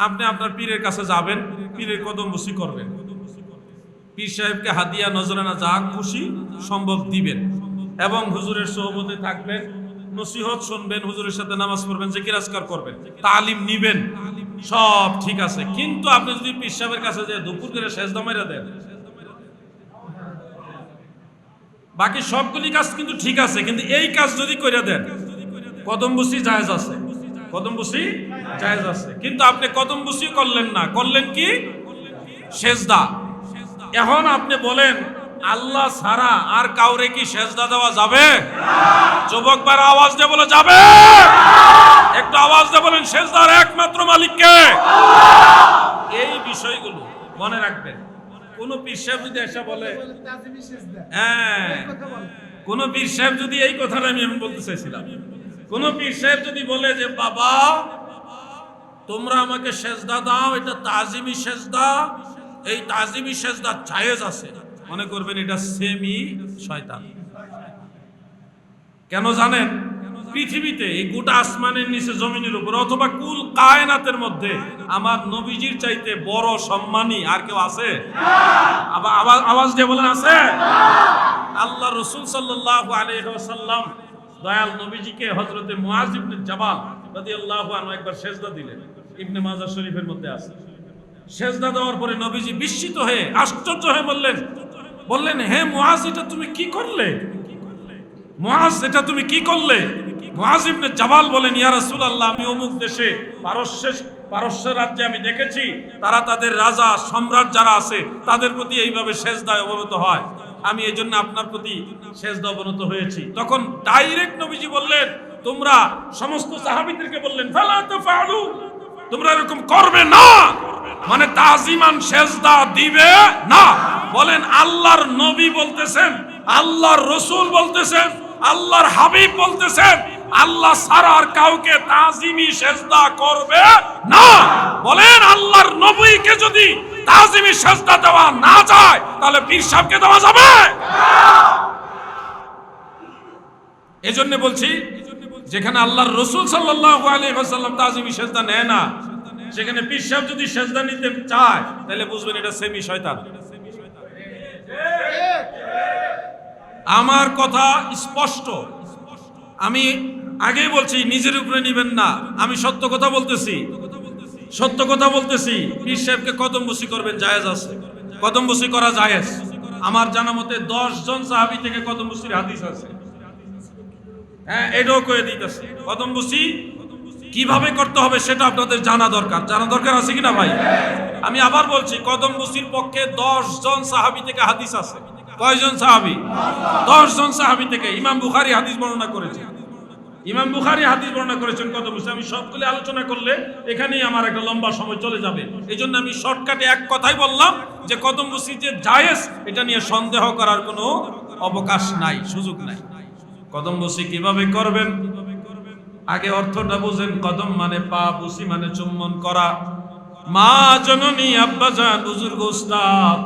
আপনি আপনার পীরের কাছে যাবেন, পীরের কদম বসি করবেন, পীর সাহেবকে হাদিয়া নজরানা যা খুশি সম্ভব দিবেন এবং হুজুরের সোহবতে থাকবেন, নসিহত শুনবেন, হুজুরের সাথে নামাজ পড়বেন, জিকির আজকার করবেন, তালিম নিবেন, সব ঠিক আছে। কিন্তু আপনি যদি পীর সাহেবের কাছে যে দুপুর করে সেজদা মাইরা দেন, বাকি সবগুলি কাজ কিন্তু ঠিক আছে, কিন্তু এই কাজ যদি কইরা দেন, কদম বসি জায়েজ আছে, কদম বসি জায়েজ আছে, কিন্তু আপনি কদম বসি করলেন না, করলেন কি সেজদা। এখন আপনি বলেন আল্লাহ ছাড়া আর কাউরে কি সেজদা দেওয়া যাবে? যুবক ভাইরা আওয়াজ দিয়ে বলে যাবে, একটু আওয়াজ দিয়ে বলেন সেজদার একমাত্র মালিককে। এই বিষয়গুলো মনে রাখবেন। কোন পীর সাহেব যদি এসে বলে, হ্যাঁ, কোন পীর সাহেব যদি, এই কথাটা আমি বলতে চাইছিলাম, কোন পীর সাহেব যদি বলে যে বাবা তোমরা আমাকে সেজদা দাও, এটা তাজিমি সেজদা, এই তাজিমি সেজদা জায়েজ আছে, মনে করবেন এটা সেমি শয়তান। কেন জানেন? পৃথিবীতে এই গোটা আসমানের নিচে জমিনের উপর অথবা কুল কায়নাতের মধ্যে আমার নবীজির চাইতে বড় সম্মানী আর কেউ আছে? আবার আওয়াজ দিয়ে বলেন আছে? আল্লাহ রাসূল সাল্লাল্লাহু আলাইহি ওয়াসাল্লাম দয়াল নবীজিকে হযরতে মুআয ইবনে জাবাল রাদিয়াল্লাহু আনহু একবার সেজদা দিলেন, ইবনে মাজাহ শরীফের মধ্যে আছে। সেজদা দেওয়ার পরে নবীজি বিস্মিত হয়ে আশ্চর্য হয়ে বললেন হে মুআয, এটা তুমি কি করলে? মুআয, এটা তুমি কি করলে? মুআয ইবনে জাবাল বলেন, ইয়া রাসূলুল্লাহ, আমি অমুক দেশে পারস্য রাজ্যে আমি দেখেছি তারা তাদের রাজা সম্রাট যারা আছে তাদের প্রতি এইভাবে সেজদায় অবনত হয়, আমি এই জন্য আপনার প্রতি সেজদা অবনত হয়েছি। তখন ডাইরেক্ট নবীজি বললেন, তোমরা সমস্ত সাহাবীদেরকে বললেন ফালা তাফআলু, তোমরা এরকম করবে না, মানে তাজিমান সেজদা দিবে না। বলেন আল্লাহর নবী বলতেছেন, আল্লাহর রাসূল বলতেছেন, আল্লাহর হাবিব বলতেছেন আল্লাহ ছাড়া আর কাউকে তাজিমি সেজদা করবে না। বলেন আল্লাহর নবীকে যদি তাজিমি সেজদা দেওয়া না যায় তাহলে পীর সাহেবকে দেওয়া যাবে? এজন্য বলছি, যেখানে আল্লাহর রাসূল সাল্লাল্লাহু আলাইহি ওয়াসাল্লাম তাজিমি সেজদা নেয় না, সেখানে পীর সাহেব যদি সেজদা নিতে চায় তাহলে বুঝবেন এটা সেমি শয়তান। আমার কথা স্পষ্ট, আমি আগেই বলছি নিজের উপরে নিবেন না, আমি সত্য কথা বলতেছি, সত্য কথা বলতেছি। পীর সাহেবকে কদম বসি করবেন, জায়েজ আছে, কদম বসি করা জায়েজ। আমার জানা মতে 10 জন সাহাবী থেকে কদম বসির হাদিস আছে। হ্যাঁ, এটাও কয়ে দিতেছে। কদম বসি কিভাবে করতে হবে সেটা আপনাদের জানা দরকার আছে কিনা ভাই? আমি আবার বলছি, কদম বসির পক্ষে 10 জন সাহাবী থেকে হাদিস আছে। কয়জন সাহাবী? 10 জন সাহাবী থেকে। ইমাম বুখারী হাদিস বর্ণনা করেছেন, ইমাম বুখারী হাদিস বর্ণনা করেছেন কদম বসি। আমি সবগুলো আলোচনা করলে এখানেই আমার একটা লম্বা সময় চলে যাবে, এই জন্য আমি শর্টকাটে এক কথাই বললাম যে কদম বসি যে জায়েজ, এটা নিয়ে সন্দেহ করার কোনো অবকাশ নাই, সুযোগ নাই। কদম বসি কিভাবে করবেন আগে অর্থটা বুঝেন। কদম মানে পা, বসি মানে চুম্বন করা। মা জননী, আব্বাজান, বুজুর্গ উস্তাদ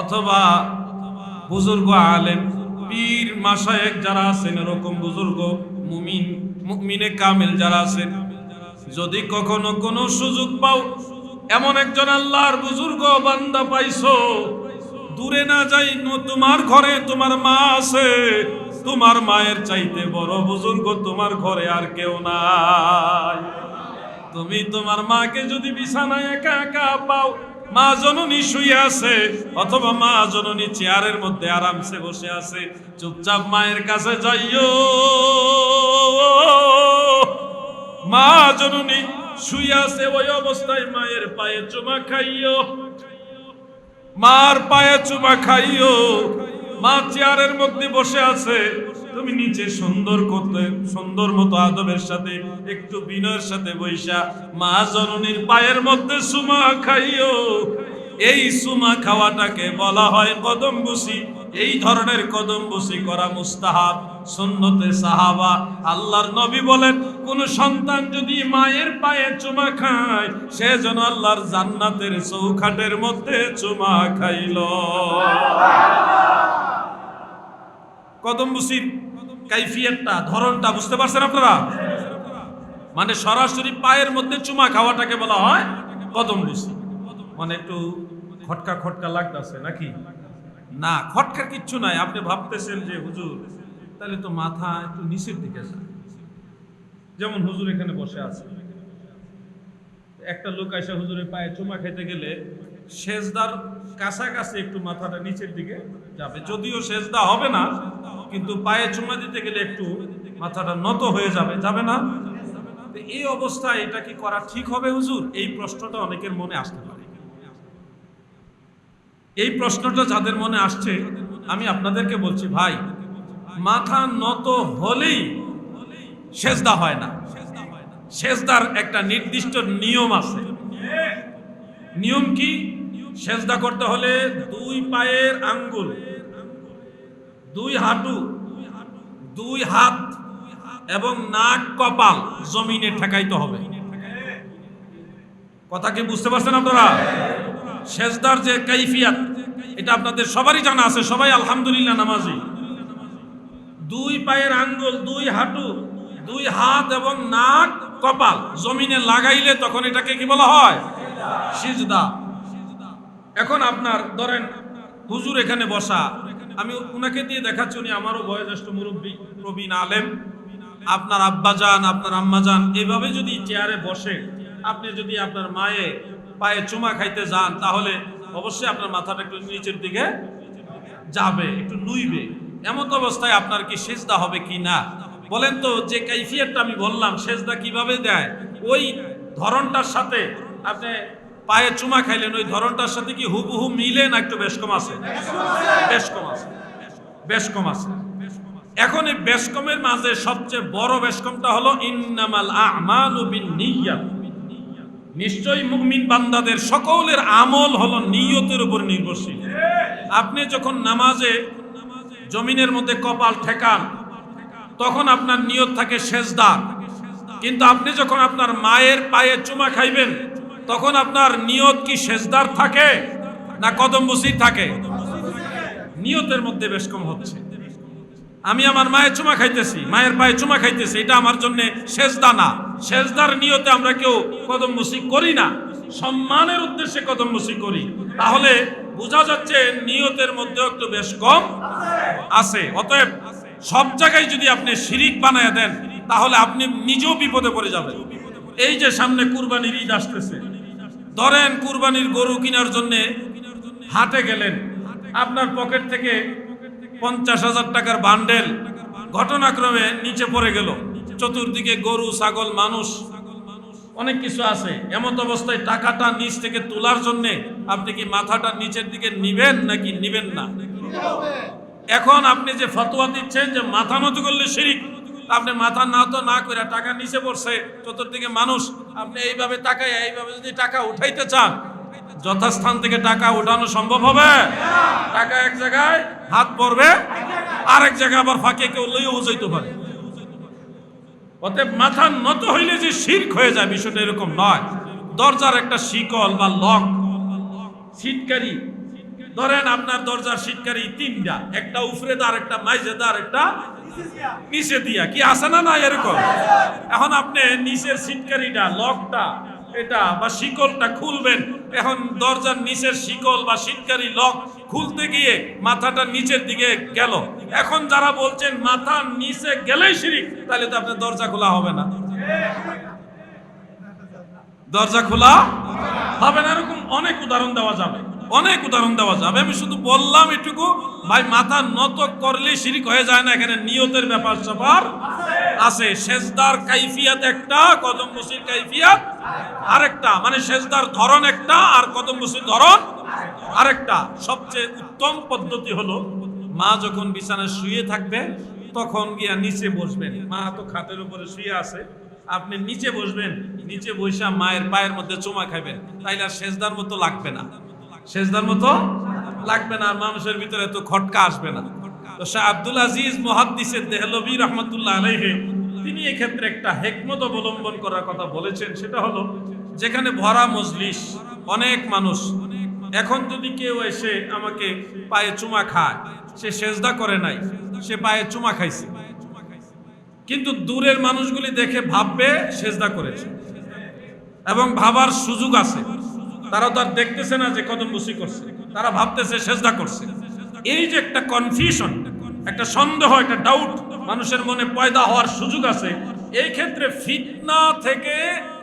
অথবা বুজুর্গ আলেম, পীর মাশায়েখ যারা আছেন, এরকম বুজুর্গ মুমিনে কামেল যারা আছেন, যদি কখনো কোনো সুযোগ পাও, এমন একজন আল্লাহর বুজুর্গ বান্দা পাইছো, দূরে না যাই, তোমার ঘরে তোমার মা আছে, তোমার মায়ের চাইতে বড় বুজুর্গ তোমার ঘরে আর কেউ নাই। তুমি তোমার মাকে যদি বিছানায় একা একা পাও, মা জননী শুয়ে আছে অথবা মা জননী চেয়ারের মধ্যে আরামসে বসে আছে, চুপচাপ মায়ের কাছে যাইও। মা জননী শুয়ে আছে, ওই অবস্থায় মায়ের পায়ে চুমা খাইও, মার পায়ে চুমা খাইও। মা চেয়ারের মধ্যে বসে আছে, তুমি নিচে সুন্দর মতো আদবের সাথে একটু বিনয়ের সাথে বৈশা মা জননীর পায়ের মধ্যে চুমা খাইও। এই চুমা খাওয়াটাকে বলা হয় কদম বসি। এই ধরনের কদম বসি করা মুস্তাহাব, সুন্নতে সাহাবা। আল্লাহর নবী বলেন, কোন সন্তান যদি মায়ের পায়ে চুমা খায়, সে যেন আল্লাহর জান্নাতের চৌখাটের মধ্যে চুমা খাইল। কদম বসির কাইফিয়াতটা, ধরনটা বুঝতে পারছেন আপনারা? মানে সরাসরি পায়ের মধ্যে চুমা খাওয়াটাকে বলা হয় কদম বুসি। মানে একটু খটকা খটকা লাগতেছে নাকি? না, খটকার কিচ্ছু নাই। আপনি ভাবতেছেন যে হুজুর তাহলে তো মাথা একটু নিচের দিকে যায়। যেমন হুজুর এখানে বসে আছে, একটা লোক এসে হুজুরের পায়ে চুমা খেতে গেলে সেজদার কাছাকাছি একটু মাথাটা নিচের দিকে যাবে, যদিও সেজদা হবে না, কিন্তু পায়ে চুমা দিতে গেলে একটু মাথাটা নত হয়ে যাবে, যাবে না? তো এই অবস্থায় এটা কি করা ঠিক হবে হুজুর? এই প্রশ্নটা অনেকের মনে আসতে পারে। এই প্রশ্নটা যাদের মনে আসছে, আমি আপনাদেরকে বলছি ভাই, মাথা নত হলেই সেজদা হয় না। সেজদার একটা নির্দিষ্ট নিয়ম আছে। নিয়ম কি? সেজদা করতে হলে দুই পায়ের আঙ্গুল, দুই হাঁটু, দুই হাত এবং নাক কপাল জমিনে ঠেকাইতে হবে। কথা কি বুঝতে পারছেন আপনারা? সেজদার যে কাইফিয়াত এটা আপনাদের সবারই জানা আছে, সবাই আলহামদুলিল্লাহ নামাজি। দুই পায়ের আঙ্গুল, দুই হাঁটু, দুই হাত এবং নাক কপাল জমিনে লাগাইলে তখন এটাকে কি বলা হয়? সিজদা। এখন আপনার ধরেন হুজুর এখানে বসা, আমি উনাকে দিয়ে দেখাচ্ছি, উনি আমারও বয়োজ্যেষ্ঠ মুরব্বী, প্রবীণ আলেম। আপনার আব্বাজান, আপনার আম্মাজান এভাবে যদি চেয়ারে বসে আপনি যদি আপনার মায়ের পায়ে চুমা খাইতে যান, তাহলে অবশ্যই আপনার মাথাটা একটু নিচের দিকে যাবে, একটু নুইবে। এমন অবস্থায় আপনার কি সেজদা হবে কি না বলেন তো? যে কাইফিয়াতটা আমি বললাম সেজদা কিভাবে দেয়, ওই ধরনটার সাথে আপনি পায়ে চুমা খাইলেন, ওই ধরনটার সাথে কি হুবহু মিলে না একটু বেশ কম আছে? বেশ কম আছে, বেশ কম আছে। এখন এই বেশ কমের মাঝে সবচেয়ে বড় বেশ কমটা হলো ইন্নামাল আ'মালু বিন্নিয়াত। নিশ্চয়ই মুমিন বান্দাদের সকলের আমল হলো নিয়তের উপর নির্ভরশীল। আপনি যখন নামাজে জমিনের মধ্যে কপাল ঠেকান তখন আপনার নিয়ত থাকে সেজদা, কিন্তু আপনি যখন আপনার মায়ের পায়ে চুমা খাইবেন তখন আপনার নিয়ত কি সেজদার থাকে না কদম বসির থাকে? নিয়তের মধ্যে বেশ কম হচ্ছে। আমি আমার মায়ের চুমা খাইতেছি, মায়ের পায়ে চুমা খাইতেছি, এটা আমার জন্য সেজদা না। সেজদার নিয়তে আমরা কেউ কদম বসি করি না, সম্মানের উদ্দেশ্যে কদম বসি করি। তাহলে বোঝা যাচ্ছে নিয়তের মধ্যে একটু বেশ কম আছে। অতএব সব জায়গায় যদি আপনি শিরিক বানায় দেন তাহলে আপনি নিজেও বিপদে পড়ে যাবেন। এই যে সামনে কুরবানির ঈদ আসতেছে, ধরেন কুরবানির গরু কেনার জন্য হাটে গেলেন, আপনার পকেট থেকে 50,000 টাকার বান্ডেল ঘটনাক্রমে নিচে পড়ে গেল। চতুর্দিকে গরু, ছাগল, মানুষ, অনেক কিছু আছে। এমত অবস্থায় টাকাটা নিচ থেকে তোলার জন্য আপনি কি মাথাটা নিচের দিকে নিবেন নাকি নিবেন না? এখন আপনি যে ফতোয়া দিচ্ছেন যে মাথা নত করলে শিরিক, আপনি মাথা নত না করে টাকা নিচে পড়ছে, চতুর্দিকে মানুষ, আপনি এইভাবে তাকায় এইভাবে যদি টাকা উঠাইতে চান, যথাস্থান থেকে টাকা উঠানো সম্ভব হবে? টাকা এক জায়গায় হাত পড়বে, আরেক জায়গায় আবার ফাঁকে কেউ লইও যাইতে পারে। অতএব মাথা নত হইলে যে শিরক হয়ে যায় বিষয়টা এরকম নয়। দরজার একটা শিকল বা লক, সিটকারি, ধরেন আপনার দরজার সিটকারি 3টা, একটা উপরে দা, আরেকটা মাইজে দা, আরেকটা নিচে দিয়া, কি আছে না না এরকম? এখন আপনি নিচের সিটকারিটা, লকটা এটা বা শিকলটা খুলবেন, এখন দরজার নিচের শিকল বা সিটকারি লক খুলতে গিয়ে মাথাটা নিচের দিকে গেল। এখন যারা বলছেন মাথা নিচে গেলেই শিরিক, তাহলে তো আপনার দরজা খোলা হবে না, দরজা খোলা হবে না। এরকম অনেক উদাহরণ দেওয়া যাবে, অনেক উদাহরণ দেওয়া যাবে। আমি শুধু বললাম এটুকু, ভাই মাথা নত করলে শিরিক হয়ে যায় না, এখানে নিয়তের ব্যাপার স্যাপার আছে। সেজদার কাইফিয়াত একটা, কদম বসির কাইফিয়াত আরেকটা, মানে সেজদার ধরন একটা আর কদম বসির ধরন আরেকটা। সবচেয়ে উত্তম পদ্ধতি হলো মা যখন বিছানায় শুয়ে থাকবে তখন গিয়া নিচে বসবেন। মা তো খাটের উপরে শুয়ে আছে, আপনি নিচে বসবেন, নিচে বসে মায়ের পায়ের মধ্যে চুমা খাবেন, তাইলে আর সেজদার মতো লাগবে না, সেজদার মতো লাগবে না, আর মানুষের ভিতরে এত খটকা আসবে না। তো শাহ আব্দুল আজিজ মুহাদ্দিসে দেহলভী রহমতুল্লাহ আলাইহি তিনি এক্ষেত্রে একটা হিকমত অবলম্বন করার কথা বলেছেন। সেটা হলো যেখানে ভরা মজলিস, অনেক মানুষ, এখন যদি কেউ এসে আমাকে পায়ে চুমা খায়, সে সেজদা করে নাই, সে পায়ে চুমা খাইছে, কিন্তু দূরের মানুষগুলি দেখে ভাববে সেজদা করেছে, এবং ভাবার সুযোগ আছে। তারা তো আর দেখতেছে না যে কদম বসি করছে, তারা ভাবতেছে সেজদা করছে। এই যে একটা কনফিউশন, একটা সন্দেহ, একটা ডাউট মানুষের মনে পয়দা হওয়ার সুযোগ আছে। এই ক্ষেত্রে ফিতনা থেকে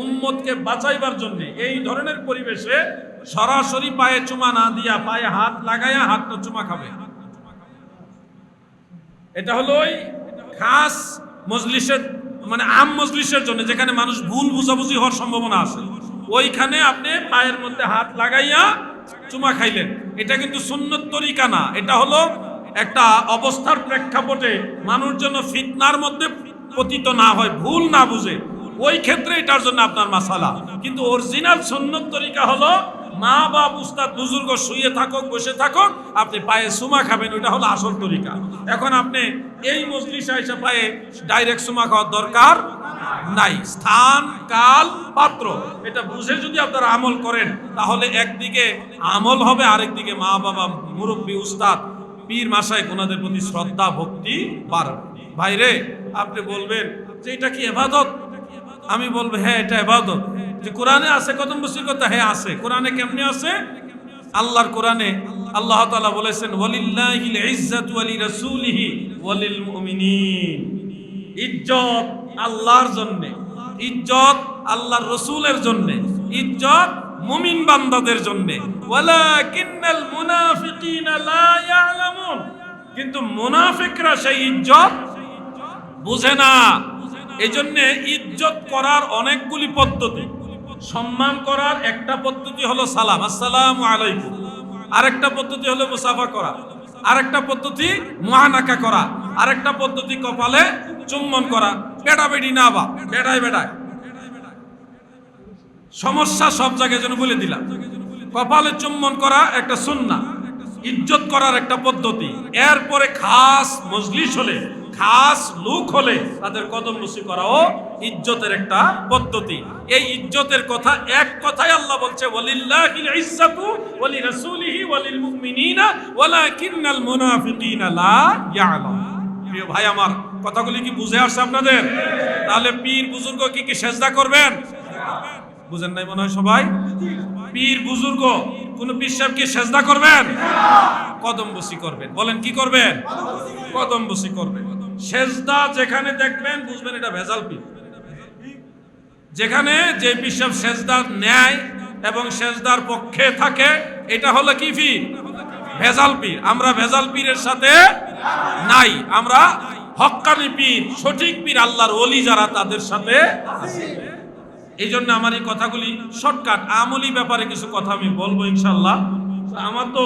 উম্মতকে বাঁচাইবার জন্য এই ধরনের পরিবেশে সরাসরি পায়ে চুমা না দিয়া পায়ে হাত লাগাইয়া হাত তো চুমা খাবে। এটা হলো ওই খাস মজলিসের, মানে আম মজলিসের জন্য, যেখানে মানুষ ভুল বুঝাবুঝি হওয়ার সম্ভাবনা আছে, ওইখানে আপনি পায়ের মধ্যে হাত লাগাইয়া চুমা খাইলেন। এটা কিন্তু সুন্নত তরিকা না, এটা হলো একটা অবস্থার প্রেক্ষাপটে মানুষ যেন ফিতনার মধ্যে পতিত না হয়, ভুল না বুঝে, ওই ক্ষেত্রে এটার জন্য আপনার মাসালা। কিন্তু অরিজিনাল সুন্নত তরিকা হলো মা বাপ উস্তাদ বুজুর্গ শুয়ে থাকুক বসে থাকুক, আপনি পায়ে চুমা খাবেন, ওইটা হলো আসল তরিকা। এখন আপনি এই মজলিসে এসে পায়ে ডাইরেক্ট চুমা খাওয়ার দরকার নাই। স্থান, কাল, পাত্র এটা বুঝে যদি আপনারা আমল করেন, তাহলে একদিকে আমল হবে, আরেকদিকে মা বাবা, মুরব্বী, উস্তাদ, পীর মাসায় ওনাদের প্রতি শ্রদ্ধা ভক্তি বাড়বে। ভাইরে, আপনি বলবেন যে এটা কি ইবাদত? আমি বলবো হ্যাঁ, এটা ইবাদত। যে কোরআনে আছে কদম বসির কথা? হ্যাঁ আছে। কোরআনে কেমনে আছে? আল্লাহর কোরআনে আল্লাহ তাআলা বলেছেন ওয়ালিল্লাহিল ইজ্জাতু ওয়া লিরাসূলিহি ওয়া লিল মুমিনিন। ইজ্জত আল্লাহর জন্য, ইজ্জত আল্লাহর রাসূলের জন্য, ইজ্জত মুমিন বান্দাদের জন্য। ওয়ালাকিন্নাল মুনাফিকিনা লা ইয়ালামুন, কিন্তু মুনাফিকরা সেই ইজ্জত বুঝে না। এজন্য ইজ্জত করার অনেকগুলি পদ্ধতি। সম্মান করার একটা পদ্ধতি হলো সালাম, আসসালামু আলাইকুম। আরেকটা পদ্ধতি হলো মুসাফা করা, আরেকটা পদ্ধতি মুআনাকা করা, আরেকটা পদ্ধতি কপালে চুম্বন করা। বেড়াবেড়ি না, বা বেড়ায় বেড়ায় সমস্যা সব জায়গায় যেন বলে দিলাম। কপালে চুম্বন করা একটা সুন্নাহ, ইজ্জত করার একটা পদ্ধতি। এরপরে খাস মজলিস হলে, খাস লোক হলে তাদের কদম বসি করাও ইজ্জতের একটা পদ্ধতি। এই ইজ্জতের কথা এক কথায় আল্লাহ বলছে ওয়ালিল্লাহিল ইজ্জাতু ওয়া লিরাসূলিহি ওয়া লিল মুমিনিনা ওয়ালাকিন্নাল মুনাফিকিনা লা ইয়ালামুন। প্রিয় ভাই আমার, কথাগুলি কি বুঝে আসছে আপনাদের? তাহলে পীর বুজুর্গ কি সেজদা করবেন? বুঝেন নাই মনে হয় সবাই। পীর বুজুর্গ কোন পীর সাহেব কি সেজদা করবেন? কদম বসি করবেন। বলেন কি করবেন? কদম বসি করবেন। সেজদা যেখানে দেখবেন বুঝবেন এটা ভেজাল পীর। যেখানে যে পীর সাহেব সেজদার ন্যায় এবং সেজদার পক্ষে থাকে, এটা হলো কি পীর? ভেজাল পীর। আমরা ভেজাল পীরের সাথে নাই, আমরা হক্কানি পীর, সঠিক পীর, আল্লাহর ওলি যারা, তাদের সাথে আছি। এই জন্য আমার এই কথাগুলি শর্টকাট। আমলি ব্যাপারে কিছু কথা আমি বলবো ইনশাল্লাহ। আমার তো